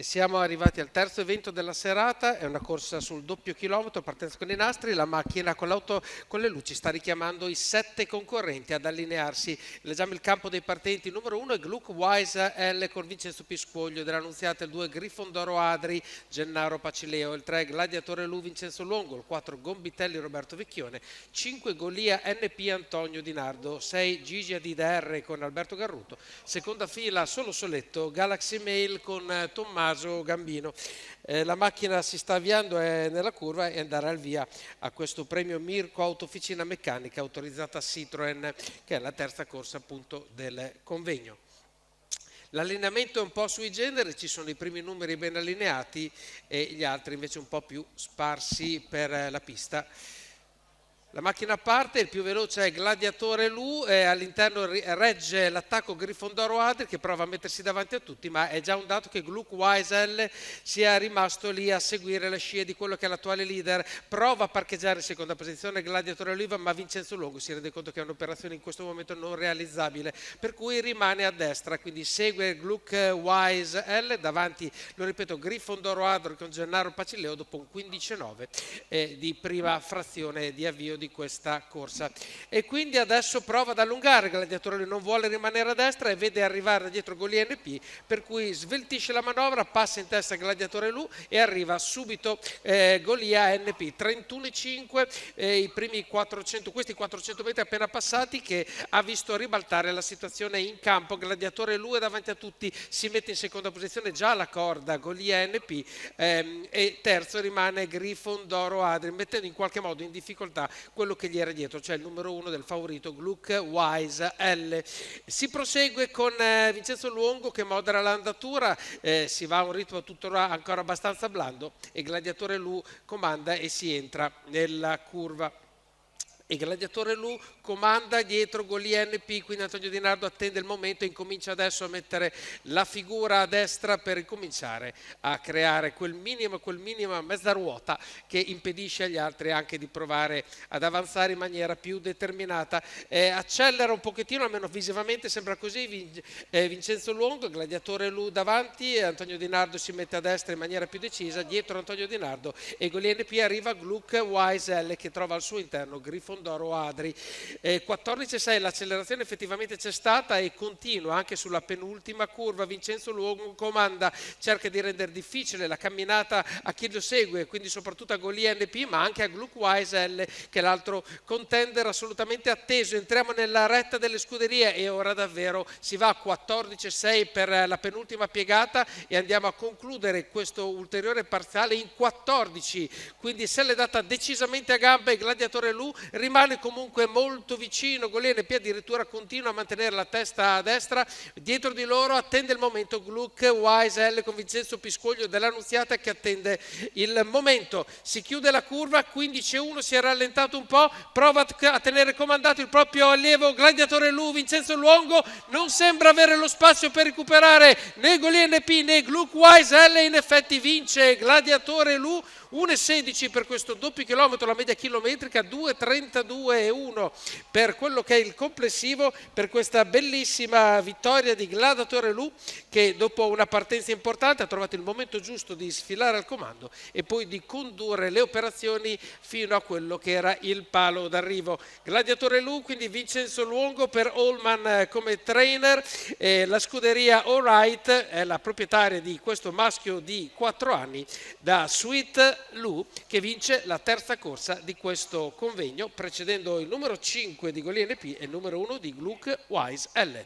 E siamo arrivati al terzo evento della serata, è una corsa sul doppio chilometro, partenza con i nastri, la macchina con l'auto con le luci sta richiamando i 7 concorrenti ad allinearsi. Leggiamo il campo dei partenti, il numero 1 è Gluck Wise L con Vincenzo Piscoglio, dell'Annunziata il 2 Grifondoro Adri, Gennaro Pacileo, il 3 Gladiatore Lu Vincenzo Longo, il 4 Gombitelli Roberto Vecchione, 5 Golia NP Antonio Di Nardo, 6 Gigi ADDR con Alberto Garruto, seconda fila solo soletto Galaxy Mail con Tommaso Gambino. La macchina si sta avviando nella curva e darà il via a questo premio Mirko Autofficina Meccanica autorizzata Citroën, che è la terza corsa appunto del convegno. L'allineamento è un po' sui generi, ci sono i primi numeri ben allineati e gli altri invece un po' più sparsi per la pista. La macchina parte, il più veloce è Gladiatore Lu, all'interno regge l'attacco Grifondoro Adri che prova a mettersi davanti a tutti, ma è già un dato che Gluck Wise L sia rimasto lì a seguire le scie di quello che è l'attuale leader, prova a parcheggiare in seconda posizione Gladiatore Lu, ma Vincenzo Longo si rende conto che è un'operazione in questo momento non realizzabile, per cui rimane a destra, quindi segue Gluck Wise L, davanti, lo ripeto, Grifondoro Adri con Gennaro Pacileo dopo un 15-9 di prima frazione di avvio di questa corsa. E quindi adesso prova ad allungare, il Gladiatore non vuole rimanere a destra e vede arrivare da dietro Golia NP, per cui sveltisce la manovra, passa in testa Gladiatore Lu e arriva subito Golia NP 31,5, i primi 400, questi 400 metri appena passati, che ha visto ribaltare la situazione in campo. Gladiatore Lu è davanti a tutti, si mette in seconda posizione già alla corda Golia NP, e terzo rimane Grifondoro Adri, mettendo in qualche modo in difficoltà quello che gli era dietro, cioè il numero 1 del favorito Gluck Wise L. Si prosegue con Vincenzo Longo che modera l'andatura, si va a un ritmo tuttora ancora abbastanza blando e Gladiatore Lu comanda e si entra nella curva. E Gladiatore Lu comanda dietro Golia NP, quindi Antonio Di Nardo attende il momento e incomincia adesso a mettere la figura a destra per ricominciare a creare quel minimo mezza ruota che impedisce agli altri anche di provare ad avanzare in maniera più determinata. Accelera un pochettino, almeno visivamente sembra così, Vincenzo Longo, Gladiatore Lu davanti, Antonio Di Nardo si mette a destra in maniera più decisa, dietro Antonio Di Nardo e Golia NP arriva Gluck Wise L che trova al suo interno Grifondoro Adri. 14,6 l'accelerazione effettivamente c'è stata e continua anche sulla penultima curva. Vincenzo Longo comanda, cerca di rendere difficile la camminata a chi lo segue, quindi soprattutto a Golia NP ma anche a Gluck Wise L che è l'altro contender assolutamente atteso. Entriamo nella retta delle scuderie e ora davvero si va a 14,6 per la penultima piegata e andiamo a concludere questo ulteriore parziale in 14, quindi se l'è data decisamente a gambe. Gladiatore Lu rimane comunque molto vicino, Golia NP addirittura continua a mantenere la testa a destra, dietro di loro attende il momento Gluck Wise L con Vincenzo Piscoglio dell'Annunziata che attende il momento. Si chiude la curva, 15,1, si è rallentato un po', prova a tenere comandato il proprio allievo Gladiatore Lu, Vincenzo Longo non sembra avere lo spazio per recuperare né Golia NP né Gluck Wise L, in effetti vince Gladiatore Lu, 1,16 per questo doppio chilometro, la media chilometrica 2,32,1 per quello che è il complessivo, per questa bellissima vittoria di Gladiatore Lu che dopo una partenza importante ha trovato il momento giusto di sfilare al comando e poi di condurre le operazioni fino a quello che era il palo d'arrivo. Gladiatore Lu, quindi Vincenzo Longo per Allman come trainer, la scuderia Allright è la proprietaria di questo maschio di 4 anni da Sweet Lu che vince la terza corsa di questo convegno precedendo il numero 5 di Golia NP e il numero 1 di Gluck Wise L.